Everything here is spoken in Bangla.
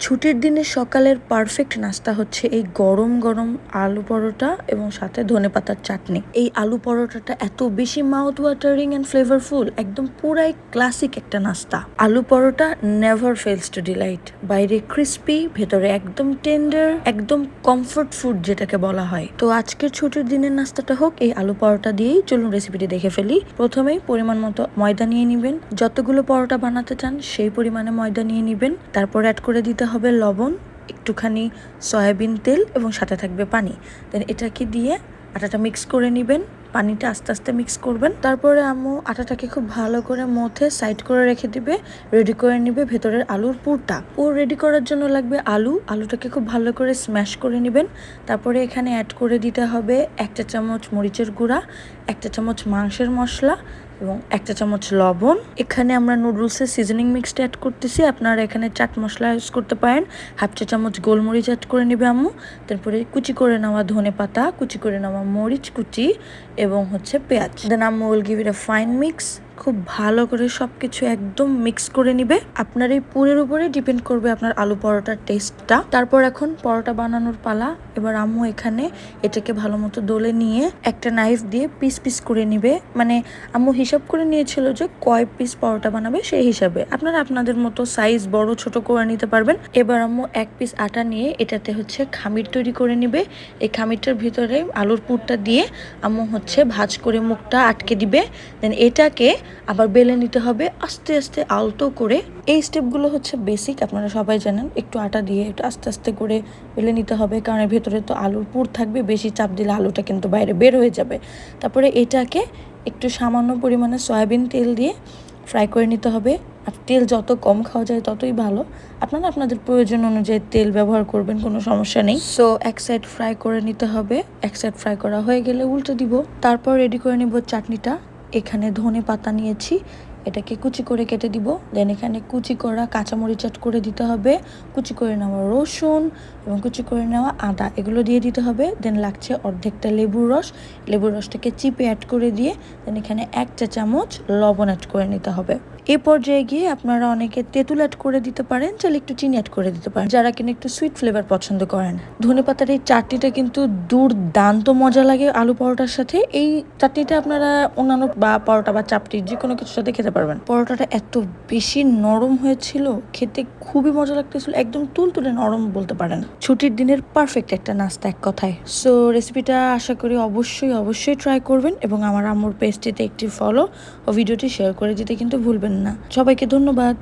ছুটির দিনের সকালের পারফেক্ট নাস্তা হচ্ছে এই গরম গরম আলু পরোটা এবং সাথে ধনেপাতার চাটনি। এই আলু পরোটাটা এত বেশি মাউথ ওয়াটারিং অ্যান্ড ফ্লেভারফুল, একদম পুরাই ক্লাসিক একটা নাস্তা। আলু পরোটা নেভার ফেলস টু ডিলাইট। বাইরে ক্রিস্পি, ভেতরে একদম টেন্ডার, একদম কমফোর্ট ফুড যেটাকে বলা হয়। তো আজকের ছুটির দিনের নাস্তাটা হোক এই আলু পরোটা দিয়েই। চলুন রেসিপিটি দেখে ফেলি। প্রথমেই পরিমাণ মতো ময়দা নিয়ে নিবেন। যতগুলো পরোটা বানাতে চান সেই পরিমাণে ময়দা নিয়ে নিবেন। তারপর অ্যাড করে দিতে হবে লবণ, একটুখানি সয়াবিন তেল এবং সাথে থাকবে পানি। দেন এটাকে দিয়ে আটাটা মিক্স করে নেবেন। পানিটা আস্তে আস্তে মিক্স করবেন। তারপরে আম্মু আটাটাকে খুব ভালো করে মথে সাইড করে রেখে দিবে, রেডি করে নিবে ভেতরের আলুর পুরটা। পুর রেডি করার জন্য লাগবে আলুটাকে খুব ভালো করে স্ম্যাশ করে নেবেন। তারপরে এখানে অ্যাড করে দিতে হবে 1 চা চামচ মরিচের গুঁড়া, 1 চা চামচ মাংসের মশলা এবং 1 চা চামচ লবণ। এখানে আমরা নুডলসের সিজনিং মিক্সটা অ্যাড করতেছি, আপনারা এখানে চাট মশলা ইউজ করতে পারেন। 1/2 চা চামচ গোলমরিচ অ্যাড করে নেবে আম্মু। তারপরে কুচি করে নেওয়া ধনেপাতা, কুচি করে নেওয়া মরিচ কুচি এবং হচ্ছে পেঁয়াজ। দেন আম্মু will give it a fine mix. খুব ভালো করে সবকিছু একদম মিক্স করে নিবে। আপনার এই পুরের উপরে ডিপেন্ড করবে আপনার আলু পরোটার টেস্টটা। তারপর এখন পরোটা বানানোর পালা। এবার আম্মু এখানে এটাকে ভালো মতো দলে নিয়ে একটা নাইফ দিয়ে পিস পিস করে নিবে। মানে আম্মু হিসাব করে নিয়েছিল যে কয় পিস পরোটা বানাবে সেই হিসাবে। আপনারা আপনাদের মতো সাইজ বড় ছোট করে নিতে পারবেন। এবার আম্মু 1 পিস আটা নিয়ে এটাতে হচ্ছে খামির তৈরি করে নিবে। এই খামিরটার ভিতরে আলুর পুরটা দিয়ে আম্মু হচ্ছে ভাঁজ করে মুখটা আটকে দিবে। দেন এটাকে আবার বেলে নিতে হবে আস্তে আস্তে আলতো করে। এই স্টেপগুলো হচ্ছে বেসিক, আপনারা সবাই জানেন। একটু আটা দিয়ে একটু আস্তে আস্তে করে বেলে নিতে হবে, কারণ এর ভেতরে তো আলুর পুর থাকবে। বেশি চাপ দিলে আলুটা কিন্তু বাইরে বের হয়ে যাবে। তারপরে এটাকে একটু সামান্য পরিমাণে সয়াবিন তেল দিয়ে ফ্রাই করে নিতে হবে। আর তেল যত কম খাওয়া যায় ততই ভালো। আপনারা আপনাদের প্রয়োজন অনুযায়ী তেল ব্যবহার করবেন, কোনো সমস্যা নেই। সো এক সাইড ফ্রাই করে নিতে হবে। এক সাইড ফ্রাই করা হয়ে গেলে উল্টে দিব। তারপর রেডি করে নিব চাটনিটা। এখানে ধনে পাতা নিয়েছি, এটাকে কুচি করে কেটে দিব। দেন এখানে কুচি করা কাঁচামরিচ অ্যাড করে দিতে হবে, কুচি করে নেওয়া রসুন এবং কুচি করে নেওয়া আদা, এগুলো দিয়ে দিতে হবে। দেন লাগছে অর্ধেকটা লেবুর রস। লেবুর রসটাকে চিপে অ্যাড করে দিয়ে দেন এখানে 1 চা চামচ লবণ অ্যাড করে নিতে হবে। এই পর্যায়ে গিয়ে আপনারা অনেকে তেঁতুল অ্যাড করে দিতে পারেন, চাইলে একটু চিনি অ্যাড করে দিতে পারেন যারা কিনা একটু সুইট ফ্লেভার পছন্দ করেন। ধনেপাতার এই চাটনিটা কিন্তু দুর্দান্ত মজা লাগে আলু পরোটার সাথে। এই চাটনিটা আপনারা অন্যান্য বা পরোটা বা চাপটি যে কোনো কিছুর সাথে খেতে পারবেন। পরোটাটা এত বেশি নরম হয়েছিল, খেতে খুবই মজা লাগতেছিল, একদম তুলতুলে নরম বলতে পারেন। ছুটির দিনের পারফেক্ট একটা নাস্তা এক কথায়। সো রেসিপিটা আশা করি অবশ্যই ট্রাই করবেন এবং আমার আম্মুর পেজটিতে একটি ফলো ও ভিডিওটি শেয়ার করে দিতে কিন্তু ভুলবেন না। সবাইকে ধন্যবাদ।